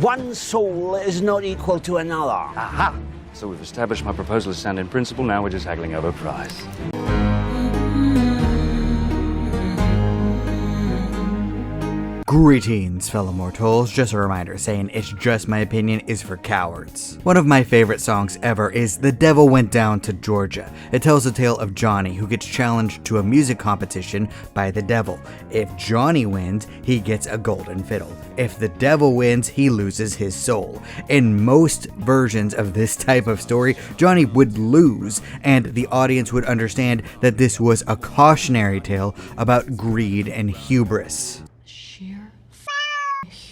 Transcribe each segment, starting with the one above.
One soul is not equal to another. Aha! So we've established my proposal is sound in principle, now we're just haggling over price. Greetings, fellow mortals. Just a reminder, saying it's just my opinion is for cowards. One of my favorite songs ever is The Devil Went Down to Georgia. It tells the tale of Johnny, who gets challenged to a music competition by the devil. If Johnny wins, he gets a golden fiddle. If the devil wins, he loses his soul. In most versions of this type of story, Johnny would lose, and the audience would understand that this was a cautionary tale about greed and hubris.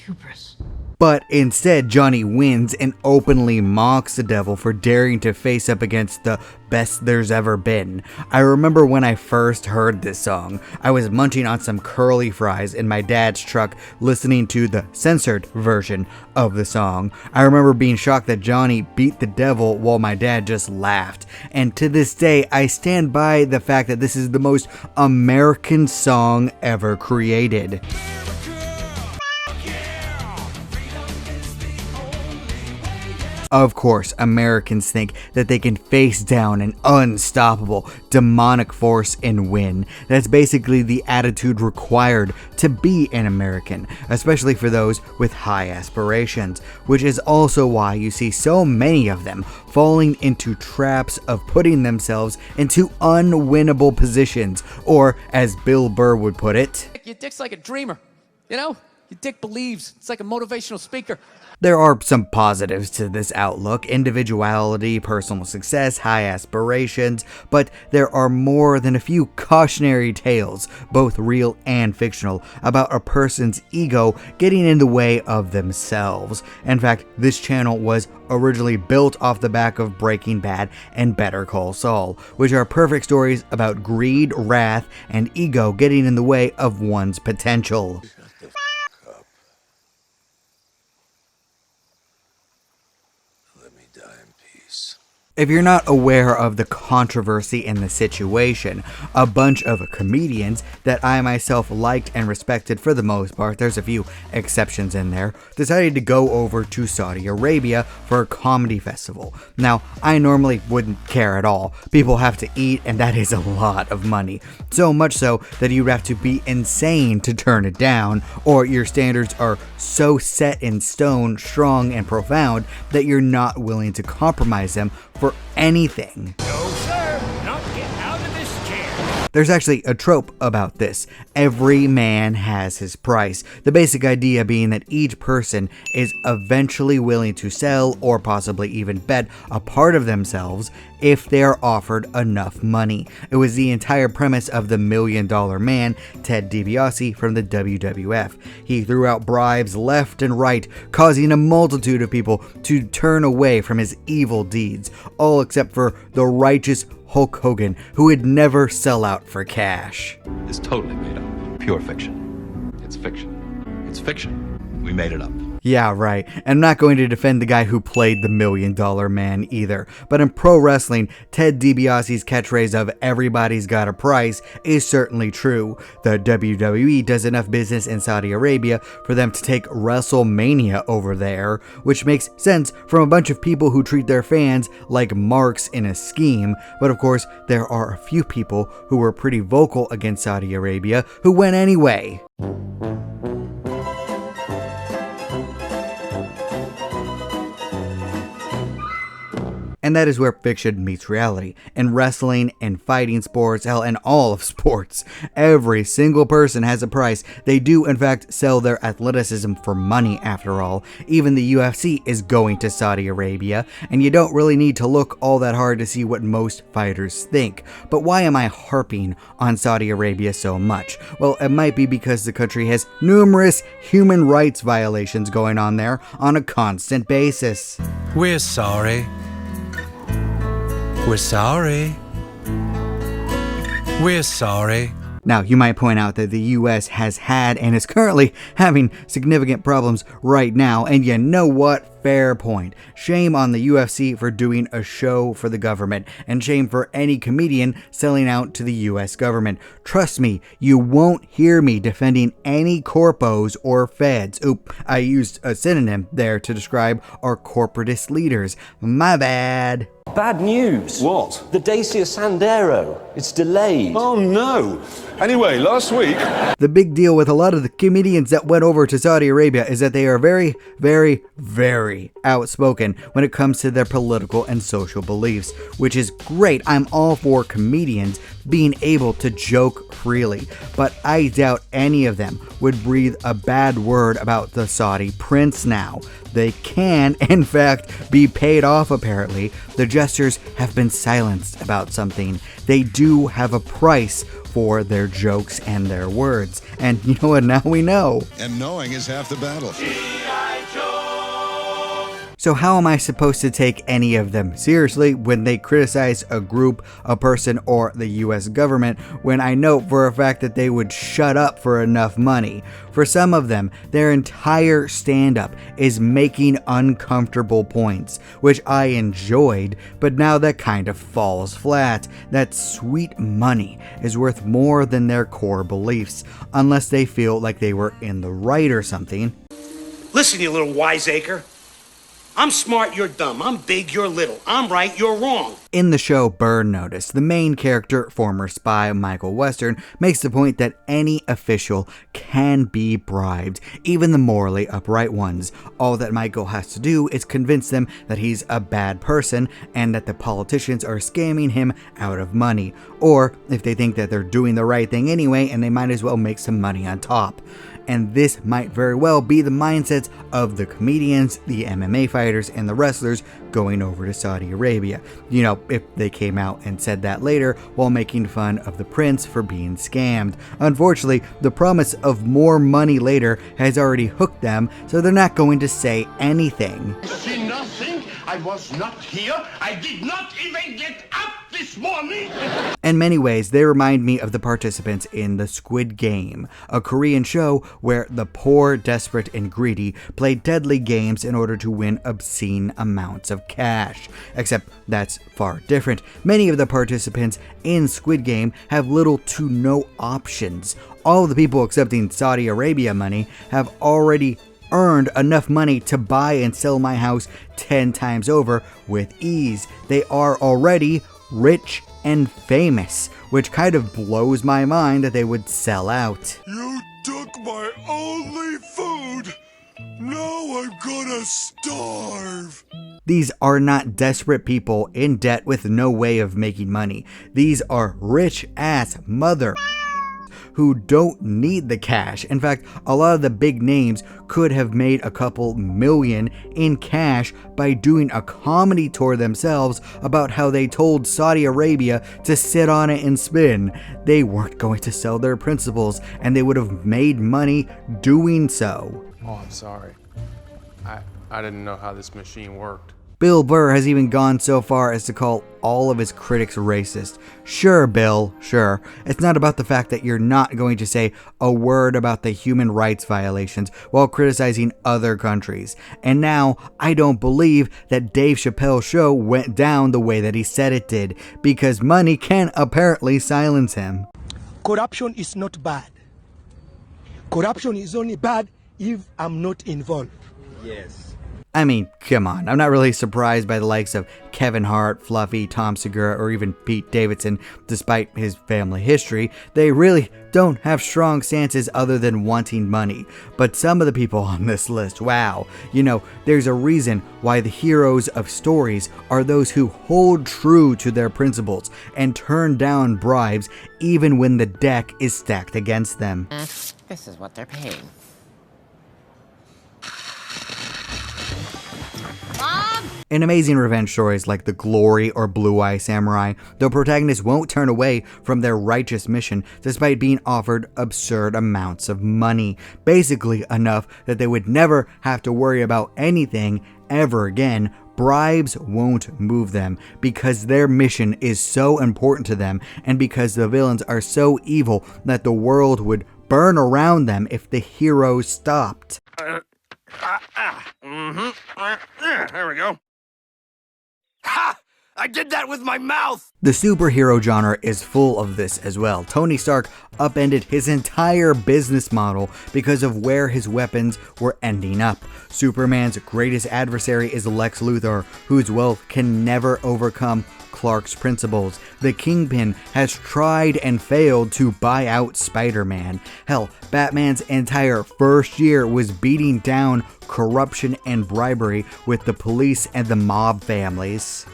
Hubris. But instead, Johnny wins and openly mocks the devil for daring to face up against the best there's ever been. I remember when I first heard this song, I was munching on some curly fries in my dad's truck listening to the censored version of the song. I remember being shocked that Johnny beat the devil while my dad just laughed. And to this day, I stand by the fact that this is the most American song ever created. Of course, Americans think that they can face down an unstoppable, demonic force and win. That's basically the attitude required to be an American, especially for those with high aspirations, which is also why you see so many of them falling into traps of putting themselves into unwinnable positions, or as Bill Burr would put it, Your dick's like a dreamer, you know? Your dick believes. It's like a motivational speaker. There are some positives to this outlook: individuality, personal success, high aspirations, but there are more than a few cautionary tales, both real and fictional, about a person's ego getting in the way of themselves. In fact, this channel was originally built off the back of Breaking Bad and Better Call Saul, which are perfect stories about greed, wrath, and ego getting in the way of one's potential. If you're not aware of the controversy in the situation, a bunch of comedians that I myself liked and respected for the most part, there's a few exceptions in there, decided to go over to Saudi Arabia for a comedy festival. Now, I normally wouldn't care at all. People have to eat, and that is a lot of money. So much so that you'd have to be insane to turn it down, or your standards are so set in stone, strong, and profound that you're not willing to compromise them for anything. No, sir. Not get out of this chair. There's actually a trope about this. Every man has his price. The basic idea being that each person is eventually willing to sell or possibly even bet a part of themselves if they are offered enough money. It was the entire premise of the $1 Million Man, Ted Dibiase from the WWF. He threw out bribes left and right, causing a multitude of people to turn away from his evil deeds, all except for the righteous Hulk Hogan, who would never sell out for cash. It's totally made up. Pure fiction. It's fiction. It's fiction. We made it up. Yeah, right. I'm not going to defend the guy who played the $1 Million Man either, but in pro wrestling, Ted DiBiase's catchphrase of "everybody's got a price" is certainly true. The WWE does enough business in Saudi Arabia for them to take WrestleMania over there, which makes sense from a bunch of people who treat their fans like marks in a scheme. But of course, there are a few people who were pretty vocal against Saudi Arabia who went anyway. And that is where fiction meets reality. In wrestling, in fighting sports, hell, in all of sports, every single person has a price. They do, in fact, sell their athleticism for money, after all. Even the UFC is going to Saudi Arabia, and you don't really need to look all that hard to see what most fighters think. But why am I harping on Saudi Arabia so much? Well, it might be because the country has numerous human rights violations going on there on a constant basis. We're sorry. We're sorry. We're sorry. Now, you might point out that the US has had and is currently having significant problems right now, and you know what? Fair point. Shame on the UFC for doing a show for the government, and shame for any comedian selling out to the US government. Trust me, you won't hear me defending any corpos or feds. Oop, I used a synonym there to describe our corporatist leaders. My bad. Bad news. What? The Dacia Sandero. It's delayed. Oh no. Anyway, last week... The big deal with a lot of the comedians that went over to Saudi Arabia is that they are very, very, very outspoken when it comes to their political and social beliefs, which is great. I'm all for comedians being able to joke freely, but I doubt any of them would breathe a bad word about the Saudi prince now. They can, in fact, be paid off apparently. The jesters have been silenced about something. They do have a price for their jokes and their words. And you know what? Now we know. And knowing is half the battle. So how am I supposed to take any of them seriously when they criticize a group, a person, or the US government when I know for a fact that they would shut up for enough money? For some of them, their entire stand-up is making uncomfortable points, which I enjoyed, but now that kind of falls flat. That sweet money is worth more than their core beliefs, unless they feel like they were in the right or something. Listen, you little wiseacre. I'm smart, you're dumb. I'm big, you're little. I'm right, you're wrong. In the show Burn Notice, the main character, former spy Michael Western, makes the point that any official can be bribed, even the morally upright ones. All that Michael has to do is convince them that he's a bad person and that the politicians are scamming him out of money. Or if they think that they're doing the right thing anyway and they might as well make some money on top. And this might very well be the mindsets of the comedians, the MMA fighters, and the wrestlers going over to Saudi Arabia. You know, if they came out and said that later while making fun of the prince for being scammed. Unfortunately, the promise of more money later has already hooked them, so they're not going to say anything. See nothing? I was not here. I did not even get up this morning. In many ways, they remind me of the participants in the Squid Game, a Korean show where the poor, desperate, and greedy play deadly games in order to win obscene amounts of cash. Except that's far different. Many of the participants in Squid Game have little to no options. All of the people accepting Saudi Arabia money have already earned enough money to buy and sell my house 10 times over with ease. They are already rich and famous, which kind of blows my mind that they would sell out. You took my only food. Now I'm gonna starve. These are not desperate people in debt with no way of making money. These are rich ass mother who don't need the cash. In fact, a lot of the big names could have made a couple million in cash by doing a comedy tour themselves about how they told Saudi Arabia to sit on it and spin. They weren't going to sell their principles, and they would have made money doing so. Oh, I'm sorry. I didn't know how this machine worked. Bill Burr has even gone so far as to call all of his critics racist. Sure, Bill, sure. It's not about the fact that you're not going to say a word about the human rights violations while criticizing other countries. And now, I don't believe that Dave Chappelle's show went down the way that he said it did, because money can apparently silence him. Corruption is not bad. Corruption is only bad if I'm not involved. Yes. I mean, come on, I'm not really surprised by the likes of Kevin Hart, Fluffy, Tom Segura, or even Pete Davidson, despite his family history. They really don't have strong stances other than wanting money. But some of the people on this list, wow, you know, there's a reason why the heroes of stories are those who hold true to their principles and turn down bribes even when the deck is stacked against them. This is what they're paying. In amazing revenge stories like The Glory or Blue Eye Samurai, the protagonists won't turn away from their righteous mission despite being offered absurd amounts of money, basically enough that they would never have to worry about anything ever again, Bribes won't move them because their mission is so important to them and because the villains are so evil that the world would burn around them if the heroes stopped. There we go. Ha! I did that with my mouth! The superhero genre is full of this as well. Tony Stark upended his entire business model because of where his weapons were ending up. Superman's greatest adversary is Lex Luthor, whose wealth can never overcome Clark's principles. The Kingpin has tried and failed to buy out Spider-Man. Hell, Batman's entire first year was beating down corruption and bribery with the police and the mob families.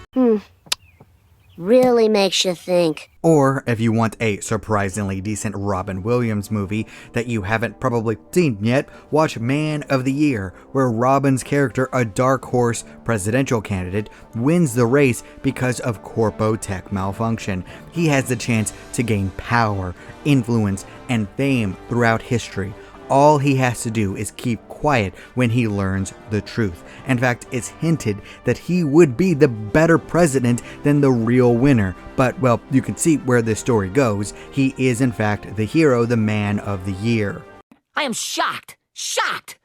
Really makes you think. Or, if you want a surprisingly decent Robin Williams movie that you haven't probably seen yet, watch Man of the Year, where Robin's character, a dark horse presidential candidate, wins the race because of corpo tech malfunction. He has the chance to gain power, influence, and fame throughout history. All he has to do is keep quiet when he learns the truth. In fact, it's hinted that he would be the better president than the real winner. But, well, you can see where this story goes. He is, in fact, the hero, the Man of the Year. I am shocked. Shocked.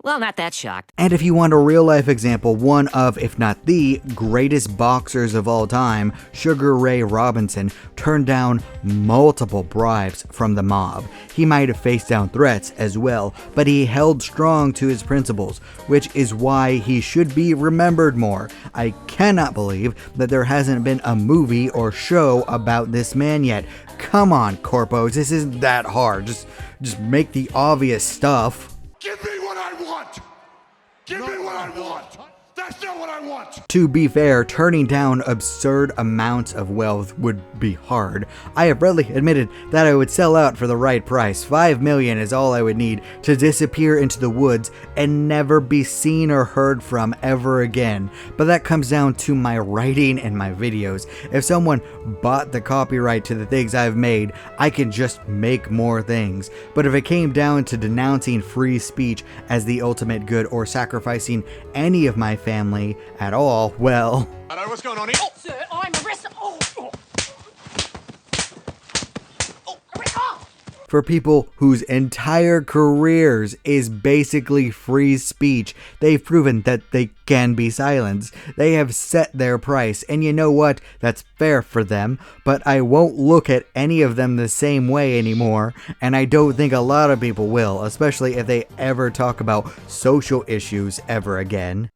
Well, not that shocked. And if you want a real-life example, one of, if not the, greatest boxers of all time, Sugar Ray Robinson, turned down multiple bribes from the mob. He might have faced down threats as well, but he held strong to his principles, which is why he should be remembered more. I cannot believe that there hasn't been a movie or show about this man yet. Come on, corpos, this isn't that hard. Just make the obvious stuff. Give me what I want! Give me what I want! That's not what I want! To be fair, turning down absurd amounts of wealth would be hard. I have readily admitted that I would sell out for the right price. $5 million is all I would need to disappear into the woods and never be seen or heard from ever again. But that comes down to my writing and my videos. If someone bought the copyright to the things I've made, I can just make more things. But if it came down to denouncing free speech as the ultimate good or sacrificing any of my family at all, well... What's going on here? Oh, sir, I'm arrested. For people whose entire careers is basically free speech, they've proven that they can be silenced. They have set their price, and you know what? That's fair for them, but I won't look at any of them the same way anymore, and I don't think a lot of people will, especially if they ever talk about social issues ever again.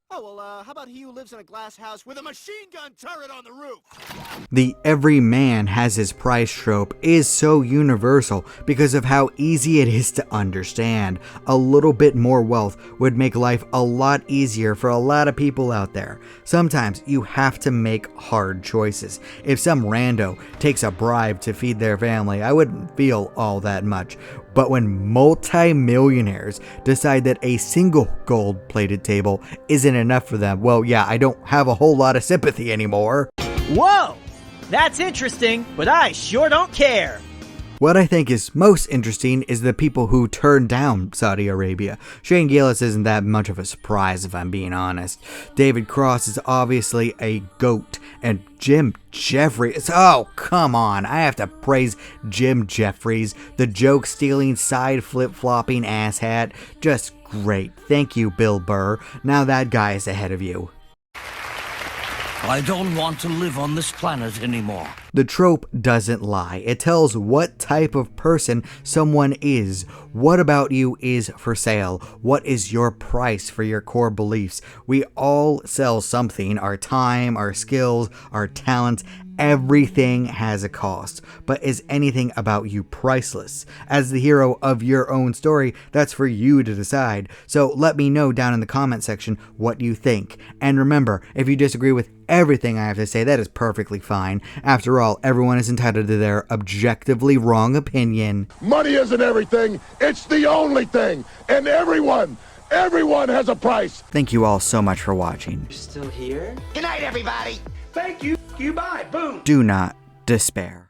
How about he who lives in a glass house with a machine gun turret on the roof? The every man has his price trope is so universal because of how easy it is to understand. A little bit more wealth would make life a lot easier for a lot of people out there. Sometimes you have to make hard choices. If some rando takes a bribe to feed their family, I wouldn't feel all that much. But when multi-millionaires decide that a single gold-plated table isn't enough for them, well, yeah, I don't have a whole lot of sympathy anymore. Whoa! That's interesting, but I sure don't care. What I think is most interesting is the people who turned down Saudi Arabia. Shane Gillis isn't that much of a surprise if I'm being honest. David Cross is obviously a GOAT, and Jim Jeffries, oh come on, I have to praise Jim Jeffries, the joke-stealing, side flip-flopping asshat, just great. Thank you, Bill Burr. Now that guy is ahead of you. I don't want to live on this planet anymore. The trope doesn't lie. It tells what type of person someone is. What about you is for sale? What is your price for your core beliefs? We all sell something, our time, our skills, our talents. Everything has a cost, but is anything about you priceless? As the hero of your own story, that's for you to decide. So let me know down in the comment section what you think. And remember, if you disagree with everything I have to say, that is perfectly fine. After all, everyone is entitled to their objectively wrong opinion. Money isn't everything, it's the only thing. And everyone has a price. Thank you all so much for watching. You're still here? Good night, everybody. Thank you. You bye. Boom. Do not despair.